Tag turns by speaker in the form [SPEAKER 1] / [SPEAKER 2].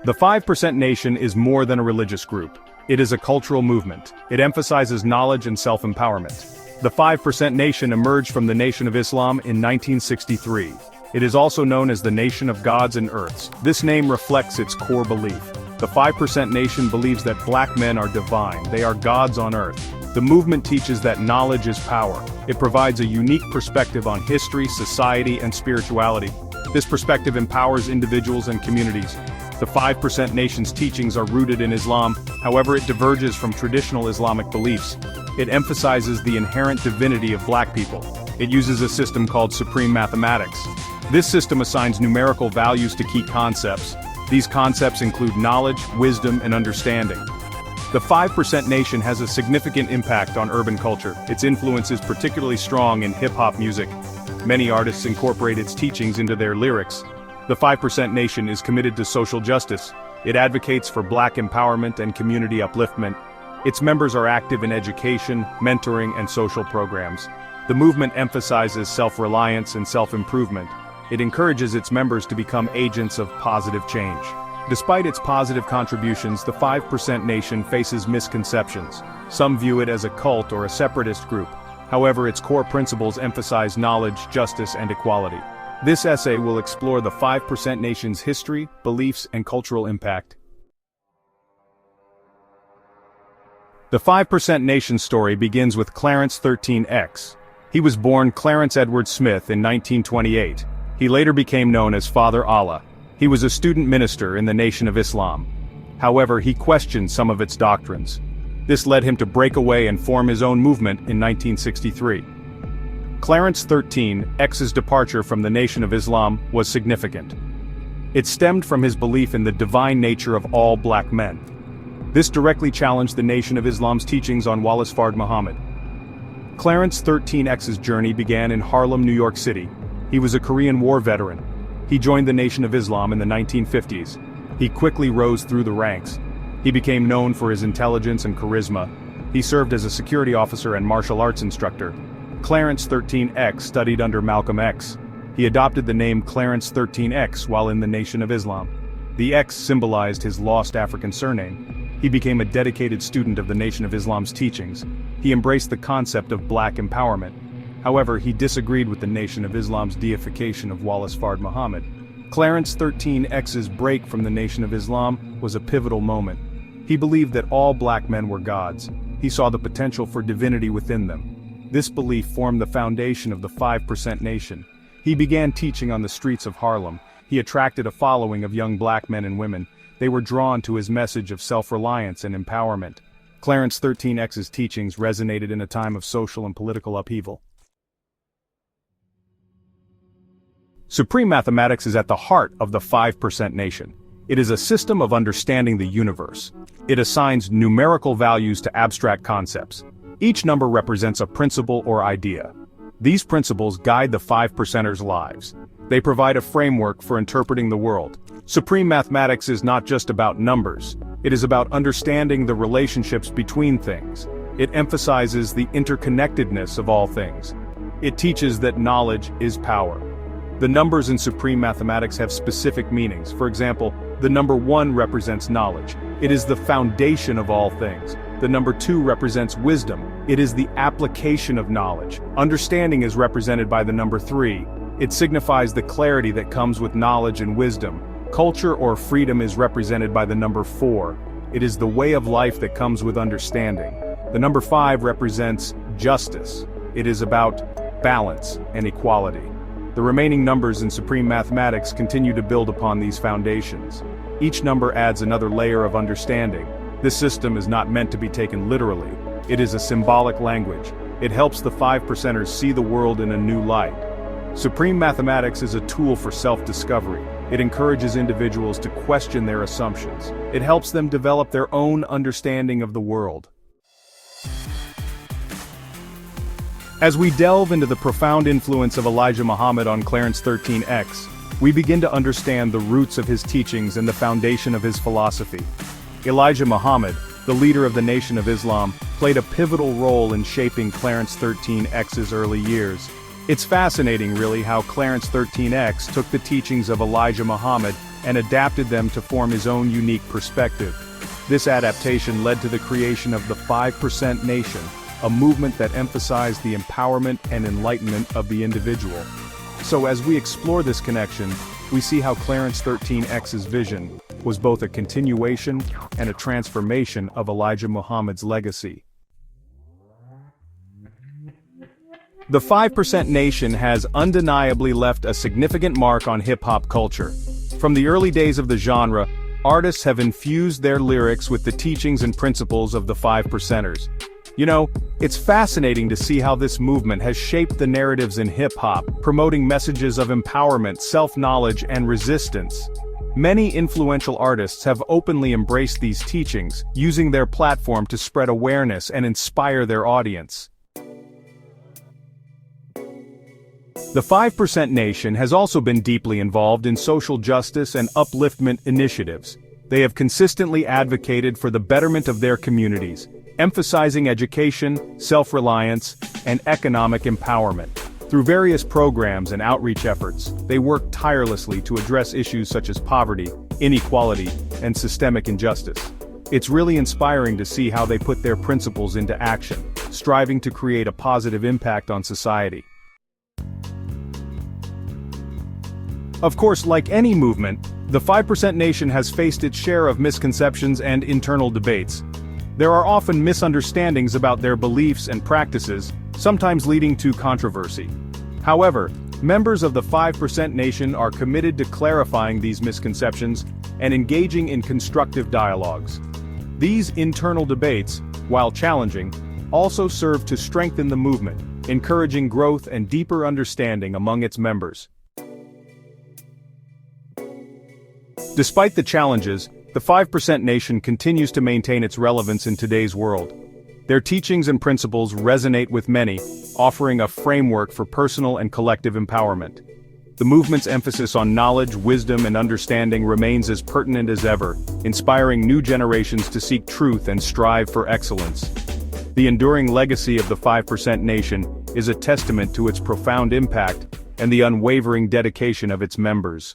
[SPEAKER 1] The 5% Nation is more than a religious group. It is a cultural movement. It emphasizes knowledge and self-empowerment. The 5% Nation emerged from the Nation of Islam in 1963. It is also known as the Nation of Gods and Earths. This name reflects its core belief. The 5% Nation believes that black men are divine, they are gods on earth. The movement teaches that knowledge is power. It provides a unique perspective on history, society, and spirituality. This perspective empowers individuals and communities. The 5% Nation's teachings are rooted in Islam, however it diverges from traditional Islamic beliefs. It emphasizes the inherent divinity of black people. It uses a system called supreme mathematics. This system assigns numerical values to key concepts. These concepts include knowledge, wisdom, and understanding. The 5% Nation has a significant impact on urban culture. Its influence is particularly strong in hip-hop music. Many artists incorporate its teachings into their lyrics. The 5% Nation is committed to social justice. It advocates for black empowerment and community upliftment. Its members are active in education, mentoring, and social programs. The movement emphasizes self-reliance and self-improvement. It encourages its members to become agents of positive change. Despite its positive contributions, the 5% Nation faces misconceptions. Some view it as a cult or a separatist group. However, its core principles emphasize knowledge, justice, and equality. This essay will explore the 5% Nation's history, beliefs, and cultural impact. The 5% Nation story begins with Clarence 13X. He was born Clarence Edward Smith in 1928. He later became known as Father Allah. He was a student minister in the Nation of Islam. However, he questioned some of its doctrines. This led him to break away and form his own movement in 1963. Clarence 13X's departure from the Nation of Islam was significant. It stemmed from his belief in the divine nature of all black men. This directly challenged the Nation of Islam's teachings on Wallace Fard Muhammad. Clarence 13X's journey began in Harlem, New York City. He was a Korean War veteran. He joined the Nation of Islam in the 1950s. He quickly rose through the ranks. He became known for his intelligence and charisma. He served as a security officer and martial arts instructor. Clarence 13X studied under Malcolm X. He adopted the name Clarence 13X while in the Nation of Islam. The X symbolized his lost African surname. He became a dedicated student of the Nation of Islam's teachings. He embraced the concept of black empowerment. However, he disagreed with the Nation of Islam's deification of Wallace Fard Muhammad. Clarence 13X's break from the Nation of Islam was a pivotal moment. He believed that all black men were gods. He saw the potential for divinity within them. This belief formed the foundation of the 5% Nation. He began teaching on the streets of Harlem. He attracted a following of young black men and women. They were drawn to his message of self-reliance and empowerment. Clarence 13X's teachings resonated in a time of social and political upheaval. Supreme mathematics is at the heart of the 5% Nation. It is a system of understanding the universe. It assigns numerical values to abstract concepts. Each number represents a principle or idea. These principles guide the 5%ers' lives. They provide a framework for interpreting the world. Supreme mathematics is not just about numbers. It is about understanding the relationships between things. It emphasizes the interconnectedness of all things. It teaches that knowledge is power. The numbers in supreme mathematics have specific meanings. For example, the number 1 represents knowledge. It is the foundation of all things. The number 2 represents wisdom. It is the application of knowledge. Understanding is represented by the number 3. It signifies the clarity that comes with knowledge and wisdom. Culture or freedom is represented by the number 4. It is the way of life that comes with understanding. The number 5 represents justice. It is about balance and equality. The remaining numbers in supreme mathematics continue to build upon these foundations. Each number adds another layer of understanding. This system is not meant to be taken literally. It is a symbolic language. It helps the 5%ers see the world in a new light. Supreme mathematics is a tool for self-discovery. It encourages individuals to question their assumptions. It helps them develop their own understanding of the world. As we delve into the profound influence of Elijah Muhammad on Clarence 13X, we begin to understand the roots of his teachings and the foundation of his philosophy. Elijah Muhammad, the leader of the Nation of Islam, played a pivotal role in shaping Clarence 13X's early years. It's fascinating really how Clarence 13X took the teachings of Elijah Muhammad and adapted them to form his own unique perspective. This adaptation led to the creation of the 5% Nation, a movement that emphasized the empowerment and enlightenment of the individual. So as we explore this connection, we see how Clarence 13X's vision was both a continuation and a transformation of Elijah Muhammad's legacy. The 5% Nation has undeniably left a significant mark on hip-hop culture. From the early days of the genre, artists have infused their lyrics with the teachings and principles of the 5%ers. You know, it's fascinating to see how this movement has shaped the narratives in hip-hop, promoting messages of empowerment, self-knowledge, and resistance. Many influential artists have openly embraced these teachings, using their platform to spread awareness and inspire their audience. The 5% Nation has also been deeply involved in social justice and upliftment initiatives. They have consistently advocated for the betterment of their communities, emphasizing education, self-reliance, and economic empowerment. Through various programs and outreach efforts, they work tirelessly to address issues such as poverty, inequality, and systemic injustice. It's really inspiring to see how they put their principles into action, striving to create a positive impact on society. Of course, like any movement, the 5% Nation has faced its share of misconceptions and internal debates. There are often misunderstandings about their beliefs and practices, sometimes leading to controversy. However, members of the 5% Nation are committed to clarifying these misconceptions and engaging in constructive dialogues. These internal debates, while challenging, also serve to strengthen the movement, encouraging growth and deeper understanding among its members. Despite the challenges, the 5% Nation continues to maintain its relevance in today's world. Their teachings and principles resonate with many, offering a framework for personal and collective empowerment. The movement's emphasis on knowledge, wisdom, and understanding remains as pertinent as ever, inspiring new generations to seek truth and strive for excellence. The enduring legacy of the 5% Nation is a testament to its profound impact and the unwavering dedication of its members.